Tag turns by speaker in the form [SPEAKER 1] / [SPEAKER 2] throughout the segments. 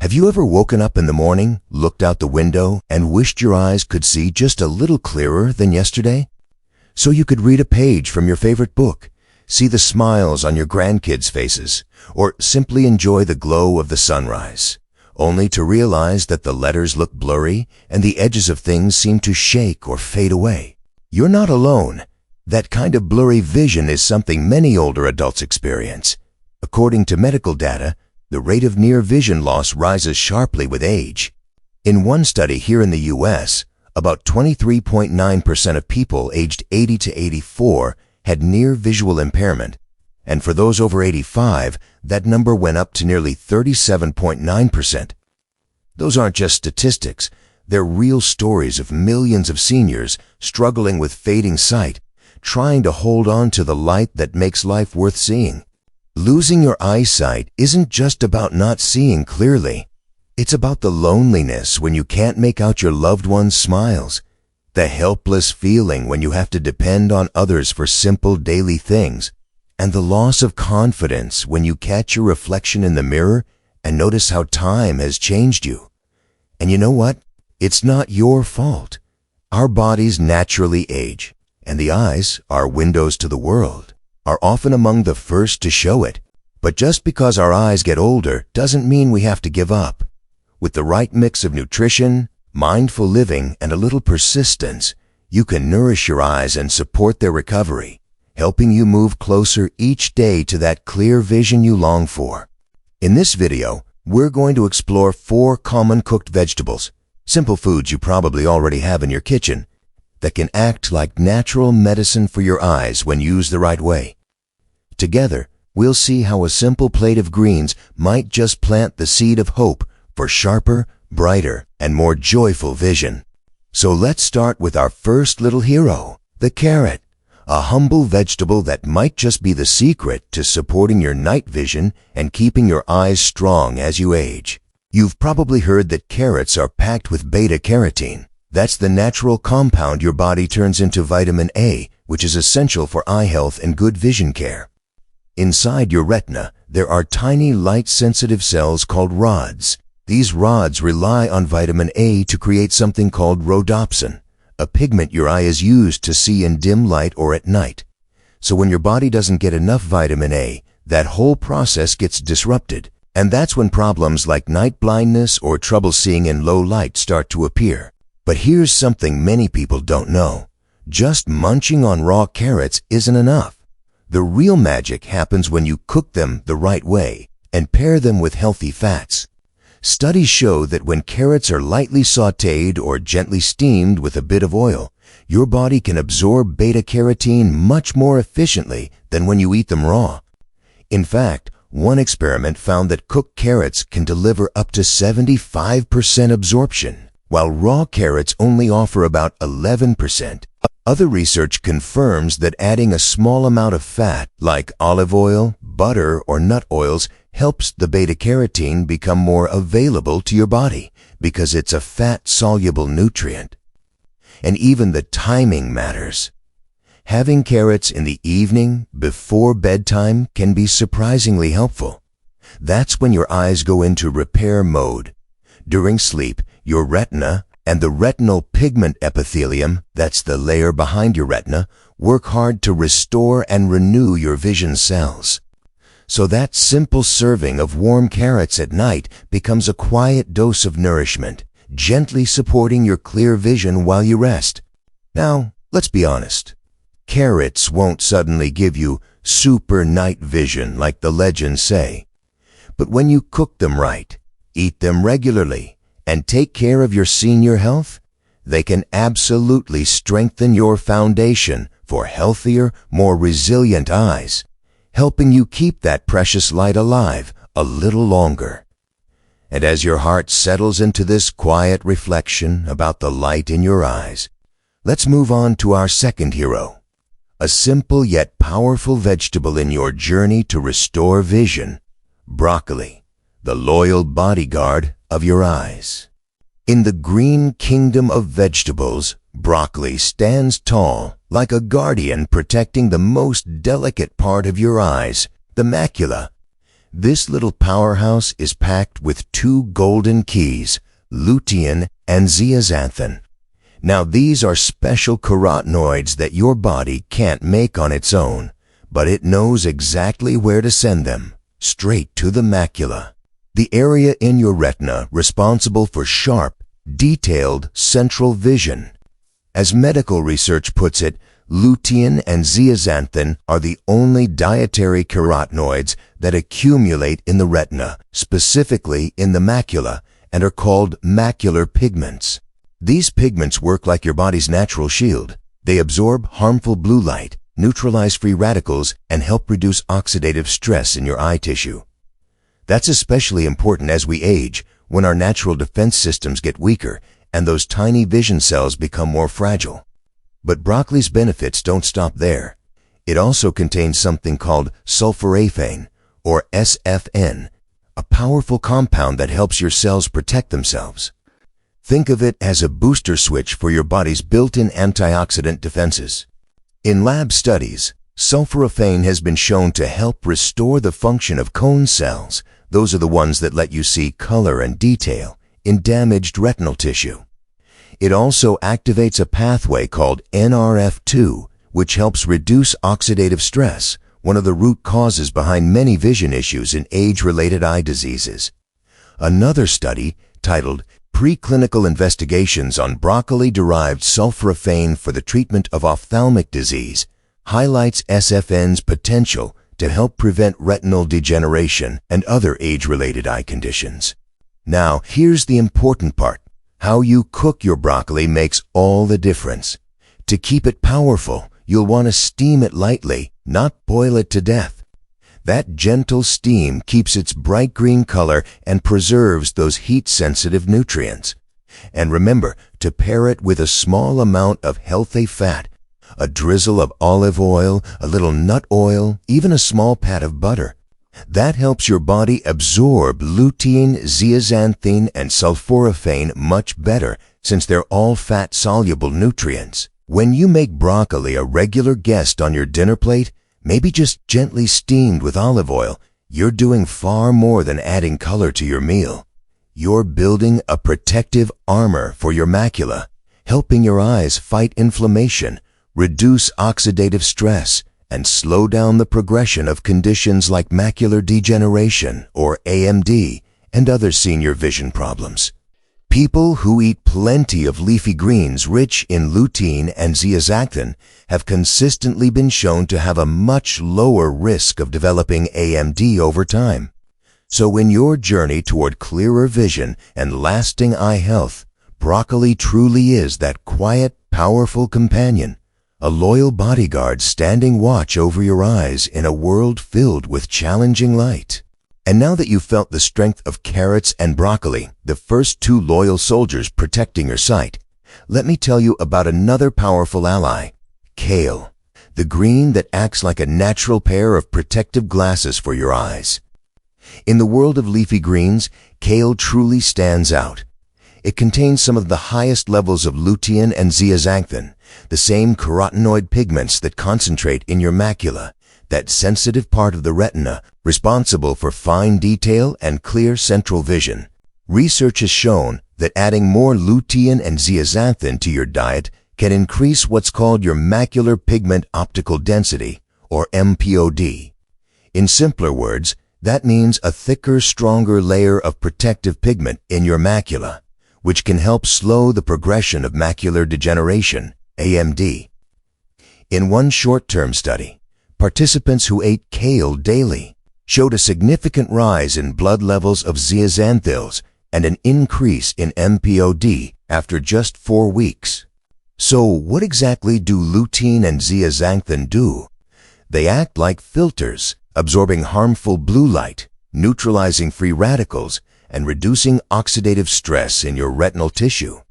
[SPEAKER 1] Have you ever woken up in the morning, looked out the window, and wished your eyes could see just a little clearer than yesterday? So you could read a page from your favorite book, see the smiles on your grandkids' faces, or simply enjoy the glow of the sunrise, only to realize that the letters look blurry and the edges of things seem to shake or fade away. You're not alone. That kind of blurry vision is something many older adults experience. According to medical data, the rate of near vision loss rises sharply with age. In one study here in the US, about 23.9% of people aged 80 to 84 had near visual impairment, and for those over 85, that number went up to nearly 37.9%. Those aren't just statistics, they're real stories of millions of seniors struggling with fading sight, trying to hold on to the light that makes life worth seeing. Losing your eyesight isn't just about not seeing clearly. It's about the loneliness when you can't make out your loved one's smiles, the helpless feeling when you have to depend on others for simple daily things, and the loss of confidence when you catch your reflection in the mirror and notice how time has changed you. And you know what? It's not your fault. Our bodies naturally age, and the eyes, our windows to the world, are often among the first to show it. But just because our eyes get older doesn't mean we have to give up. With the right mix of nutrition, mindful living, and a little persistence, you can nourish your eyes and support their recovery, helping you move closer each day to that clear vision you long for. In this video, we're going to explore 4 common cooked vegetables, simple foods you probably already have in your kitchen, that can act like natural medicine for your eyes when used the right way. Together, we'll see how a simple plate of greens might just plant the seed of hope for sharper, brighter, and more joyful vision. So let's start with our first little hero, the carrot, a humble vegetable that might just be the secret to supporting your night vision and keeping your eyes strong as you age. You've probably heard that carrots are packed with beta-carotene. That's the natural compound your body turns into vitamin A, which is essential for eye health and good vision care. Inside your retina, there are tiny light-sensitive cells called rods. These rods rely on vitamin A to create something called rhodopsin, a pigment your eye is used to see in dim light or at night. So when your body doesn't get enough vitamin A, that whole process gets disrupted, and that's when problems like night blindness or trouble seeing in low light start to appear. But here's something many people don't know. Just munching on raw carrots isn't enough. The real magic happens when you cook them the right way and pair them with healthy fats. Studies show that when carrots are lightly sautéed or gently steamed with a bit of oil, your body can absorb beta-carotene much more efficiently than when you eat them raw. In fact, one experiment found that cooked carrots can deliver up to 75% absorption, while raw carrots only offer about 11%. Other research confirms that adding a small amount of fat, like olive oil, butter, or nut oils, helps the beta-carotene become more available to your body because it's a fat-soluble nutrient. And even the timing matters. Having carrots in the evening before bedtime can be surprisingly helpful. That's when your eyes go into repair mode. During sleep, your retina and the retinal pigment epithelium, that's the layer behind your retina, work hard to restore and renew your vision cells. So that simple serving of warm carrots at night becomes a quiet dose of nourishment, gently supporting your clear vision while you rest. Now, let's be honest. Carrots won't suddenly give you super night vision like the legends say. But when you cook them right, eat them regularly, and take care of your senior health, they can absolutely strengthen your foundation for healthier, more resilient eyes, helping you keep that precious light alive a little longer. And as your heart settles into this quiet reflection about the light in your eyes, let's move on to our second hero, a simple yet powerful vegetable in your journey to restore vision, broccoli, the loyal bodyguard of your eyes. In the green kingdom of vegetables, broccoli stands tall like a guardian protecting the most delicate part of your eyes, the macula. This little powerhouse is packed with two golden keys, lutein and zeaxanthin. Now these are special carotenoids that your body can't make on its own, but it knows exactly where to send them, straight to the macula, the area in your retina responsible for sharp, detailed central vision. As medical research puts it, lutein and zeaxanthin are the only dietary carotenoids that accumulate in the retina, specifically in the macula, and are called macular pigments. These pigments work like your body's natural shield. They absorb harmful blue light, neutralize free radicals, and help reduce oxidative stress in your eye tissue. That's especially important as we age, when our natural defense systems get weaker and those tiny vision cells become more fragile. But broccoli's benefits don't stop there. It also contains something called sulforaphane, or SFN, a powerful compound that helps your cells protect themselves. Think of it as a booster switch for your body's built-in antioxidant defenses. In lab studies, sulforaphane has been shown to help restore the function of cone cells. Those are the ones that let you see color and detail in damaged retinal tissue. It also activates a pathway called NRF2, which helps reduce oxidative stress, one of the root causes behind many vision issues in age-related eye diseases. Another study, titled Preclinical Investigations on Broccoli-Derived Sulforaphane for the Treatment of Ophthalmic Disease, highlights SFN's potential to help prevent retinal degeneration and other age-related eye conditions. Now, here's the important part. How you cook your broccoli makes all the difference. To keep it powerful, you'll want to steam it lightly, not boil it to death. That gentle steam keeps its bright green color and preserves those heat-sensitive nutrients. And remember to pair it with a small amount of healthy fat, a drizzle of olive oil, a little nut oil, even a small pat of butter. That helps your body absorb lutein, zeaxanthin, and sulforaphane much better, since they're all fat-soluble nutrients. When you make broccoli a regular guest on your dinner plate, maybe just gently steamed with olive oil, you're doing far more than adding color to your meal. You're building a protective armor for your macula, helping your eyes fight inflammation, reduce oxidative stress, and slow down the progression of conditions like macular degeneration, or AMD, and other senior vision problems. People who eat plenty of leafy greens rich in lutein and zeaxanthin have consistently been shown to have a much lower risk of developing AMD over time. So in your journey toward clearer vision and lasting eye health, broccoli truly is that quiet, powerful companion, a loyal bodyguard standing watch over your eyes in a world filled with challenging light. And now that you've felt the strength of carrots and broccoli, the first two loyal soldiers protecting your sight, let me tell you about another powerful ally, kale, the green that acts like a natural pair of protective glasses for your eyes. In the world of leafy greens, kale truly stands out. It contains some of the highest levels of lutein and zeaxanthin, the same carotenoid pigments that concentrate in your macula, that sensitive part of the retina responsible for fine detail and clear central vision. Research has shown that adding more lutein and zeaxanthin to your diet can increase what's called your macular pigment optical density, or MPOD. In simpler words, that means a thicker, stronger layer of protective pigment in your macula, which can help slow the progression of macular degeneration, AMD. In one short-term study, participants who ate kale daily showed a significant rise in blood levels of zeaxanthins and an increase in MPOD after just 4 weeks. So what exactly do lutein and zeaxanthin do? They act like filters, absorbing harmful blue light, neutralizing free radicals, and reducing oxidative stress in your retinal tissue.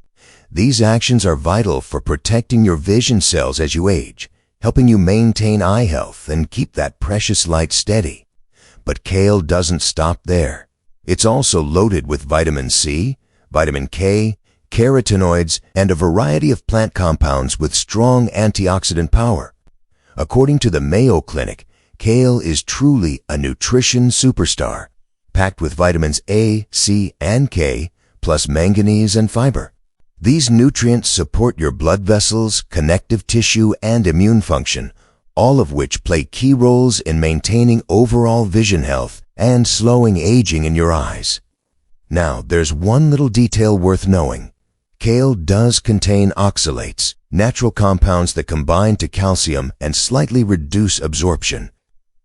[SPEAKER 1] These actions are vital for protecting your vision cells as you age, helping you maintain eye health and keep that precious light steady. But kale doesn't stop there. It's also loaded with vitamin C, vitamin K, carotenoids, and a variety of plant compounds with strong antioxidant power. According to the Mayo Clinic, Kale is truly a nutrition superstar, packed with vitamins A, C, and K, plus manganese and fiber. These nutrients support your blood vessels, connective tissue, and immune function, all of which play key roles in maintaining overall vision health and slowing aging in your eyes. Now, there's one little detail worth knowing. Kale does contain oxalates, natural compounds that combine to calcium and slightly reduce absorption.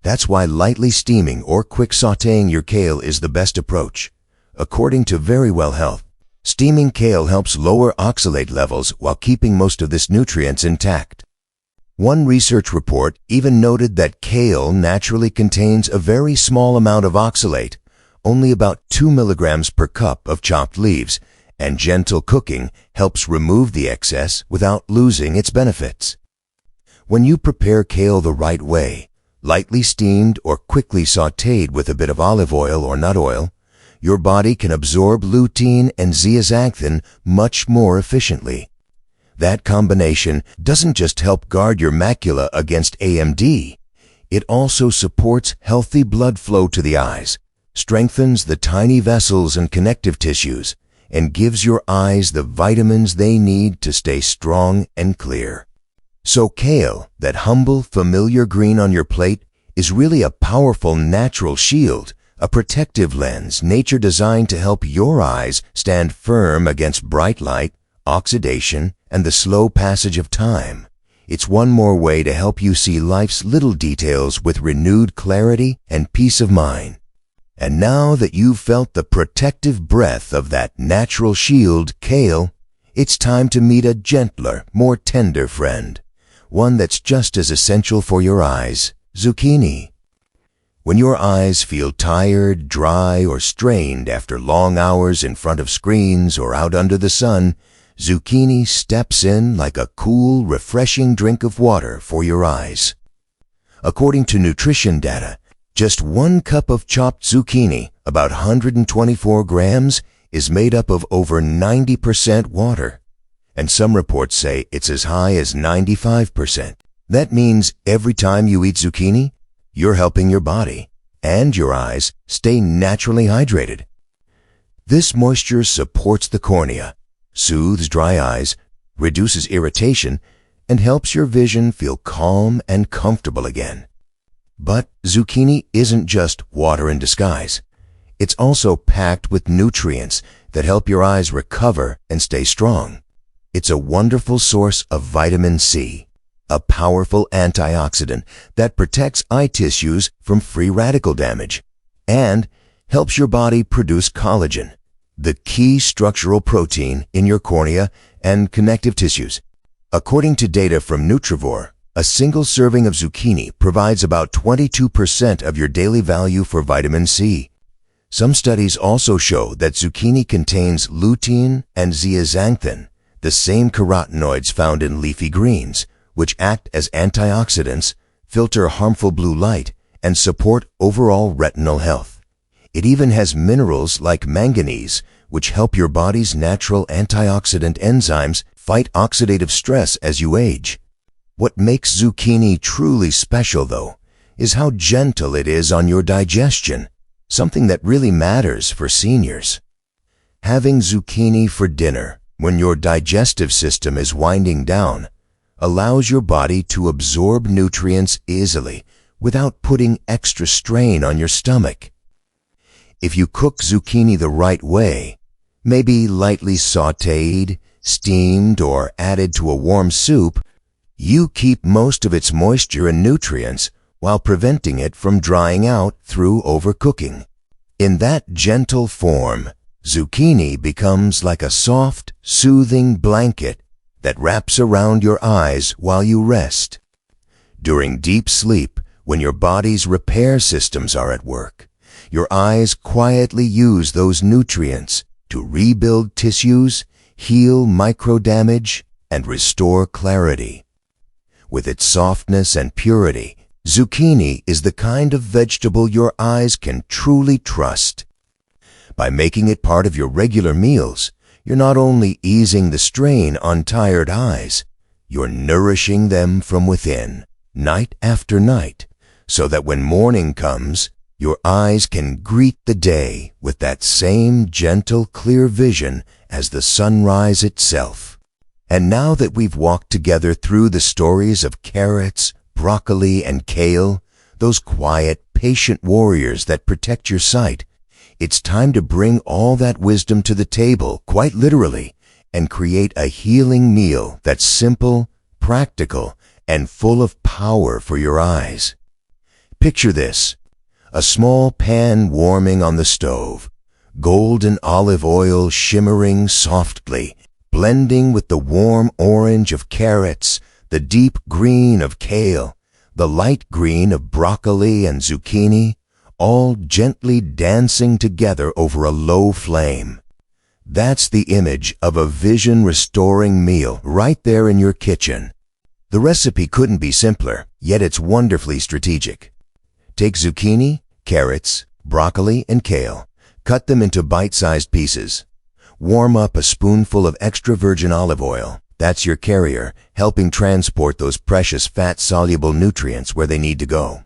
[SPEAKER 1] That's why lightly steaming or quick sautéing your kale is the best approach. According to Verywell Health, steaming kale helps lower oxalate levels while keeping most of this nutrients intact. One research report even noted that kale naturally contains a very small amount of oxalate, only about 2 milligrams per cup of chopped leaves, and gentle cooking helps remove the excess without losing its benefits. When you prepare kale the right way, lightly steamed or quickly sautéed with a bit of olive oil or nut oil, your body can absorb lutein and zeaxanthin much more efficiently. That combination doesn't just help guard your macula against AMD, it also supports healthy blood flow to the eyes, strengthens the tiny vessels and connective tissues, and gives your eyes the vitamins they need to stay strong and clear. So kale, that humble, familiar green on your plate, is really a powerful natural shield, a protective lens nature designed to help your eyes stand firm against bright light, oxidation, and the slow passage of time. It's one more way to help you see life's little details with renewed clarity and peace of mind. And now that you've felt the protective breath of that natural shield, kale, it's time to meet a gentler, more tender friend, one that's just as essential for your eyes, zucchini. When your eyes feel tired, dry, or strained after long hours in front of screens or out under the sun, zucchini steps in like a cool, refreshing drink of water for your eyes. According to nutrition data, just 1 cup of chopped zucchini, about 124 grams, is made up of over 90% water. And some reports say it's as high as 95%. That means every time you eat zucchini, you're helping your body and your eyes stay naturally hydrated. This moisture supports the cornea, soothes dry eyes, reduces irritation, and helps your vision feel calm and comfortable again. But zucchini isn't just water in disguise. It's also packed with nutrients that help your eyes recover and stay strong. It's a wonderful source of vitamin C, a powerful antioxidant that protects eye tissues from free radical damage and helps your body produce collagen, the key structural protein in your cornea and connective tissues. According to data from Nutrivore, a single serving of zucchini provides about 22% of your daily value for vitamin C. Some studies also show that zucchini contains lutein and zeaxanthin, the same carotenoids found in leafy greens, which act as antioxidants, filter harmful blue light, and support overall retinal health. It even has minerals like manganese, which help your body's natural antioxidant enzymes fight oxidative stress as you age. What makes zucchini truly special, though, is how gentle it is on your digestion, something that really matters for seniors. Having zucchini for dinner when your digestive system is winding down allows your body to absorb nutrients easily without putting extra strain on your stomach. If you cook zucchini the right way, maybe lightly sautéed, steamed, or added to a warm soup, you keep most of its moisture and nutrients while preventing it from drying out through overcooking. In that gentle form, zucchini becomes like a soft, soothing blanket that wraps around your eyes while you rest. During deep sleep, when your body's repair systems are at work, your eyes quietly use those nutrients to rebuild tissues, heal microdamage, and restore clarity. With its softness and purity, zucchini is the kind of vegetable your eyes can truly trust. By making it part of your regular meals, you're not only easing the strain on tired eyes, you're nourishing them from within, night after night, so that when morning comes, your eyes can greet the day with that same gentle, clear vision as the sunrise itself. And now that we've walked together through the stories of carrots, broccoli, and kale, those quiet, patient warriors that protect your sight, it's time to bring all that wisdom to the table, quite literally, and create a healing meal that's simple, practical, and full of power for your eyes. Picture this: a small pan warming on the stove, golden olive oil shimmering softly, blending with the warm orange of carrots, the deep green of kale, the light green of broccoli and zucchini, all gently dancing together over a low flame. That's the image of a vision-restoring meal right there in your kitchen. The recipe couldn't be simpler, yet it's wonderfully strategic. Take zucchini, carrots, broccoli, and kale. Cut them into bite-sized pieces. Warm up a spoonful of extra virgin olive oil. That's your carrier, helping transport those precious fat-soluble nutrients where they need to go.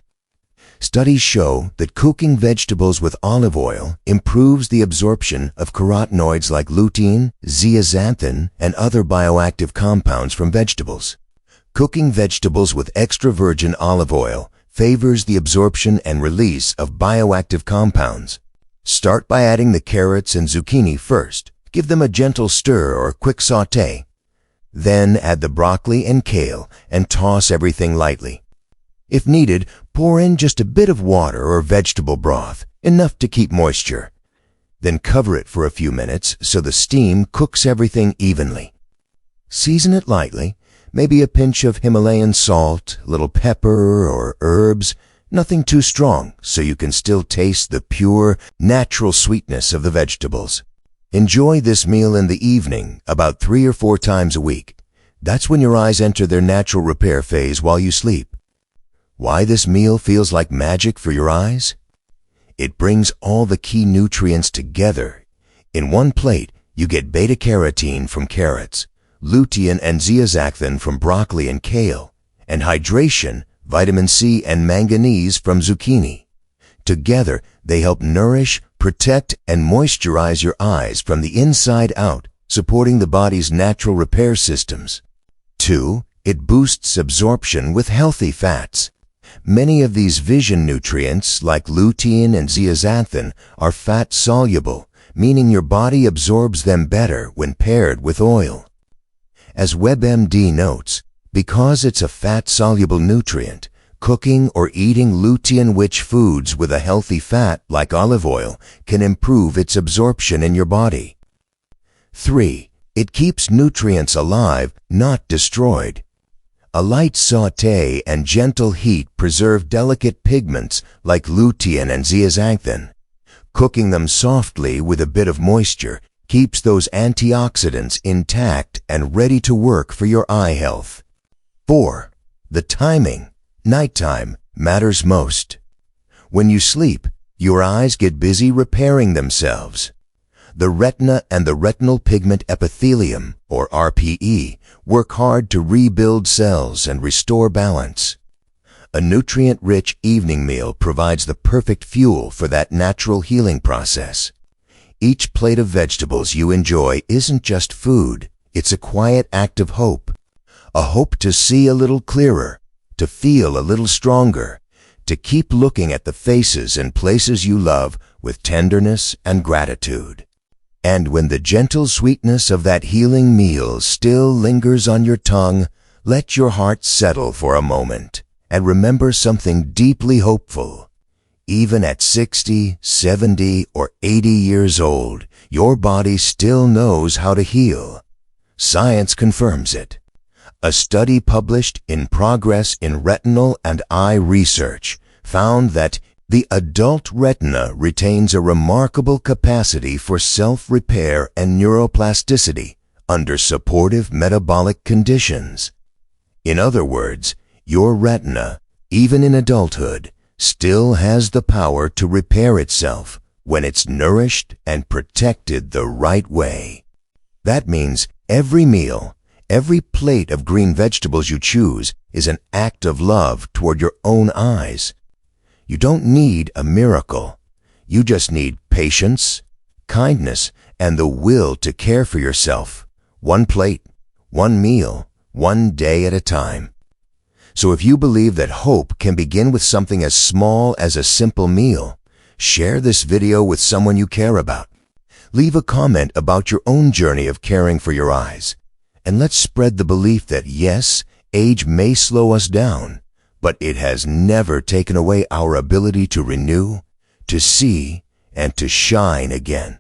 [SPEAKER 1] Studies show that cooking vegetables with olive oil improves the absorption of carotenoids like lutein, zeaxanthin, and other bioactive compounds from vegetables. Cooking vegetables with extra virgin olive oil favors the absorption and release of bioactive compounds. Start by adding the carrots and zucchini first. Give them a gentle stir or quick sauté. Then add the broccoli and kale and toss everything lightly. If needed, pour in just a bit of water or vegetable broth, enough to keep moisture. Then cover it for a few minutes so the steam cooks everything evenly. Season it lightly, maybe a pinch of Himalayan salt, a little pepper or herbs, nothing too strong so you can still taste the pure, natural sweetness of the vegetables. Enjoy this meal in the evening about 3 or 4 times a week. That's when your eyes enter their natural repair phase while you sleep. Why this meal feels like magic for your eyes? It brings all the key nutrients together. In one plate, you get beta-carotene from carrots, lutein and zeaxanthin from broccoli and kale, and hydration, vitamin C and manganese from zucchini. Together, they help nourish, protect, and moisturize your eyes from the inside out, supporting the body's natural repair systems. 2. It boosts absorption with healthy fats. Many of these vision nutrients, like lutein and zeaxanthin, are fat-soluble, meaning your body absorbs them better when paired with oil. As WebMD notes, because it's a fat-soluble nutrient, cooking or eating lutein-rich foods with a healthy fat like olive oil can improve its absorption in your body. 3. It keeps nutrients alive, not destroyed. A light sauté and gentle heat preserve delicate pigments like lutein and zeaxanthin. Cooking them softly with a bit of moisture keeps those antioxidants intact and ready to work for your eye health. 4. The timing, nighttime, matters most. When you sleep, your eyes get busy repairing themselves. The retina and the retinal pigment epithelium, or RPE, work hard to rebuild cells and restore balance. A nutrient-rich evening meal provides the perfect fuel for that natural healing process. Each plate of vegetables you enjoy isn't just food, it's a quiet act of hope. A hope to see a little clearer, to feel a little stronger, to keep looking at the faces and places you love with tenderness and gratitude. And when the gentle sweetness of that healing meal still lingers on your tongue, let your heart settle for a moment and remember something deeply hopeful. Even at 60, 70, or 80 years old, your body still knows how to heal. Science confirms it. A study published in Progress in Retinal and Eye Research found that the adult retina retains a remarkable capacity for self-repair and neuroplasticity under supportive metabolic conditions. In other words, your retina, even in adulthood, still has the power to repair itself when it's nourished and protected the right way. That means every meal, every plate of green vegetables you choose is an act of love toward your own eyes, You don't need a miracle. You just need patience, kindness, and the will to care for yourself. One plate, one meal, one day at a time. So if you believe that hope can begin with something as small as a simple meal, share this video with someone you care about. Leave a comment about your own journey of caring for your eyes. And let's spread the belief that yes, age may slow us down, but it has never taken away our ability to renew, to see, and to shine again.